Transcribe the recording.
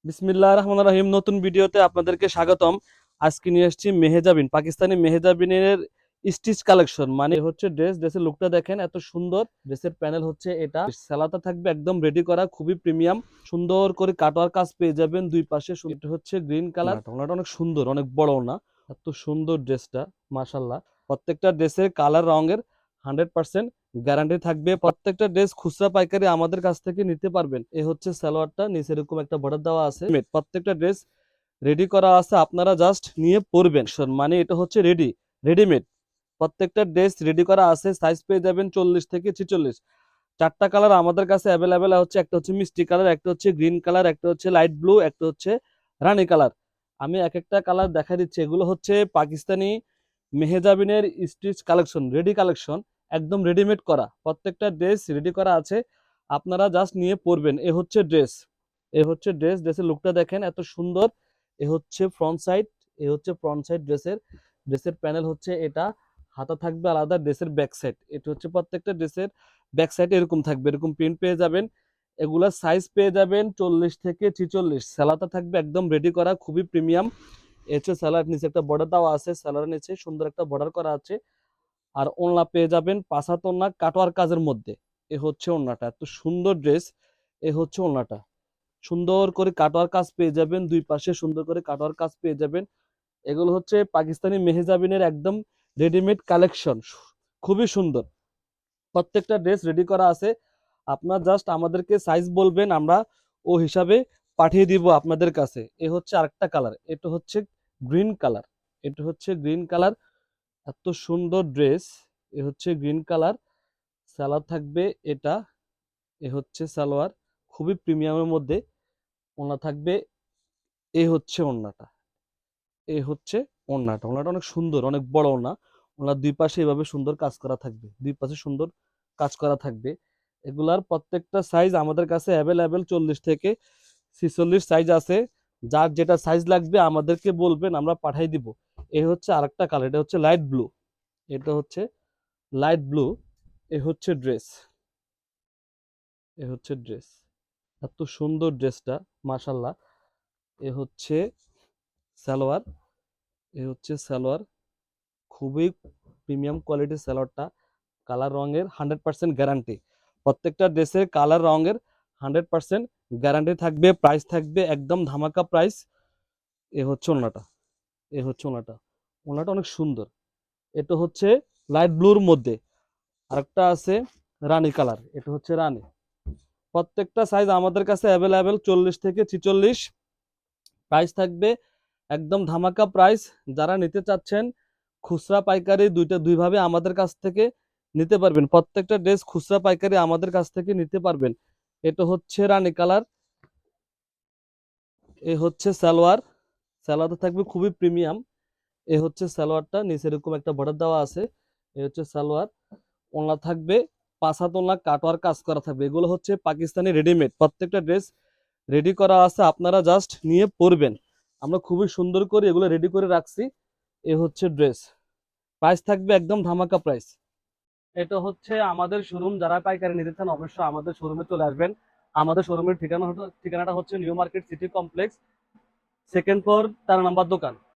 বিসমিল্লাহির রহমানির রহিম। নতুন ভিডিওতে আপনাদেরকে স্বাগতম। আজকে নিয়ে এসেছি মেহেজাবিন, পাকিস্তানি মেহেজাবিনের স্টিচ কালেকশন। মানে হচ্ছে ড্রেসের লুকটা দেখেন, এত সুন্দর। ড্রেসের প্যানেল হচ্ছে এটা, সেলাটা থাকবে একদম রেডি করা, খুবই প্রিমিয়াম। সুন্দর করে কাটওয়ার কাজ পেয়ে যাবেন দুই পাশে। এটা হচ্ছে গ্রিন কালার, ওনাটা অনেক সুন্দর, অনেক বড় না, এত সুন্দর ড্রেসটা, মাশাআল্লাহ। প্রত্যেকটা ড্রেসের কালার রঙের 100% গ্যারান্টি থাকবে। প্রত্যেকটা ড্রেস খুচরা পাইকারি আমাদের কাছ থেকে নিতে পারবেন। এই হচ্ছে সালোয়ারটা, নিচে এরকম একটা বর্ডার দেওয়া আছে। প্রত্যেকটা ড্রেস রেডি করা আছে, আপনারা জাস্ট নিয়ে পরবেন। মানে এটা হচ্ছে রেডিমেড। প্রত্যেকটা ড্রেস রেডি করা আছে, সাইজ পেয়ে যাবেন 40 থেকে 46। চারটা কালার আমাদের কাছে অ্যাভেলেবেল হচ্ছে, একটা হচ্ছে মিষ্টি কালার, একটা হচ্ছে গ্রিন কালার, একটা হচ্ছে লাইট ব্লু, একটা হচ্ছে রানী কালার। আমি এক একটা কালার দেখা দিচ্ছি। এগুলো হচ্ছে পাকিস্তানি মেহেজাবিনের স্টিচ কালেকশন, রেডি কালেকশন, একদম রেডিমেড করা। প্রত্যেকটা ড্রেস রেডি করা আছে, আপনারা জাস্ট নিয়ে পরবেন। ড্রেসের লুকটা দেখেন, এত সুন্দর। এ হচ্ছে ফ্রন্ট সাইড, ড্রেসের প্যানেল হচ্ছে এটা। হাতা থাকবে আলাদা, ড্রেসের ব্যাক সাইড এটা হচ্ছে। প্রত্যেকটা ড্রেসের ব্যাক সাইড এরকম থাকবে, এরকম প্রিন্ট পেয়ে যাবেন। এগুলা সাইজ পেয়ে যাবেন 40 থেকে 46। সেলাটা থাকবে একদম রেডি করা, খুবই প্রিমিয়াম। এ হচ্ছে স্যালার, নিচে একটা বর্ডার দেওয়া আছে, স্যালারের নিচে সুন্দর একটা বর্ডার করা আছে। আর ওড়না পেয়ে যাবেন 5 হাত ওড়না, কাটোয়ার কাজের মধ্যে। এ হচ্ছে ওড়নাটা, এত সুন্দর ড্রেস। এ হচ্ছে ওড়নাটা, সুন্দর করে কাটোয়ার কাজ পেয়ে যাবেন, দুই পাশে সুন্দর করে কাটোয়ার কাজ পেয়ে যাবেন। এগুলো হচ্ছে পাকিস্তানি মেহেজাবিনের একদম রেডিমেড কালেকশন, খুবই সুন্দর। প্রত্যেকটা ড্রেস রেডি করা আছে, আপনার জাস্ট আমাদেরকে সাইজ বলবেন, আমরা ও হিসাবে পাঠিয়ে দিব আপনাদের কাছে। এ হচ্ছে আরেকটা কালার, গ্রিন কালার এটা হচ্ছে গ্রিন কালার, এত সুন্দর ড্রেস। এ হচ্ছে গ্রিন কালার, সালোয়ার থাকবে এটা। এ হচ্ছে সালোয়ার, খুবই প্রিমিয়ামের মধ্যে। ওড়না থাকবে, এ হচ্ছে ওড়নাটা, ওড়নাটা অনেক সুন্দর, অনেক বড় ওড়না। ওড়নার দুই পাশে এভাবে সুন্দর কাজ করা থাকবে, দুই পাশে সুন্দর কাজ করা থাকবে। এগুলার প্রত্যেকটা সাইজ আমাদের কাছে অ্যাভেলেবেল 40 থেকে 46 সাইজ আছে। যার যেটা সাইজ লাগবে আমাদেরকে বলবেন, আমরা পাঠিয়ে দিব। এই হচ্ছে আরেকটা কালার, এটা হচ্ছে লাইট ব্লু, এটা হচ্ছে লাইট ব্লু। এ হচ্ছে ড্রেস, এ হচ্ছে ড্রেস, এত সুন্দর ড্রেসটা, মাশাল্লাহ। এ হচ্ছে সালোয়ার, এ হচ্ছে সালোয়ার, খুবই প্রিমিয়াম কোয়ালিটির সালোয়ারটা। কালার রঙের 100% গ্যারান্টি। প্রত্যেকটা ড্রেসের কালার রঙের 100% গ্যারান্টি থাকবে। প্রাইস থাকবে একদম ধামাকা প্রাইস। এ হচ্ছে ওনাটা, এ হচ্ছে ওনাটা, ওনাটা অনেক সুন্দর। এটা হচ্ছে লাইট ব্লুর মধ্যে। আরেকটা আছে রানী কালার, এটা হচ্ছে রানী। প্রত্যেকটা সাইজ আমাদের কাছে অ্যাভেলেবেল 40 থেকে 46। প্রাইস থাকবে একদম ধামাকা প্রাইস। যারা নিতে চাচ্ছেন খুচরা পাইকারি দুইভাবে আমাদের কাছ থেকে নিতে পারবেন। প্রত্যেকটা ড্রেস খুচরা পাইকারি আমাদের কাছ থেকে নিতে পারবেন। এটা হচ্ছে রানী কালার, এ হচ্ছে সালোয়ার, সালোয়ারটা থাকবে খুবই প্রিমিয়াম। এ হচ্ছে সালোয়ারটা, নিচে এরকম একটা বর্ডার দেওয়া আছে। এ হচ্ছে সালোয়ার, ওড়না থাকবে 5 হাত ওড়না, কাটোয়ার কাজ করা থাকবে। এগুলো হচ্ছে পাকিস্তানি রেডিমেড, প্রত্যেকটা ড্রেস রেডি করা আছে, আপনারা জাস্ট নিয়ে পরবেন। আমরা খুবই সুন্দর করে এগুলো রেডি করে রাখছি। এ হচ্ছে ড্রেস, প্রাইস থাকবে একদম ধামাকা প্রাইস। এটা হচ্ছে আমাদের শোরুম, যারা পাইকারি নিতে চান অবশ্যই আমাদের শোরুমে চলে আসবেন। আমাদের শোরুমের ঠিকানাটা হচ্ছে new market city complex, second floor, 13 নম্বর দোকান।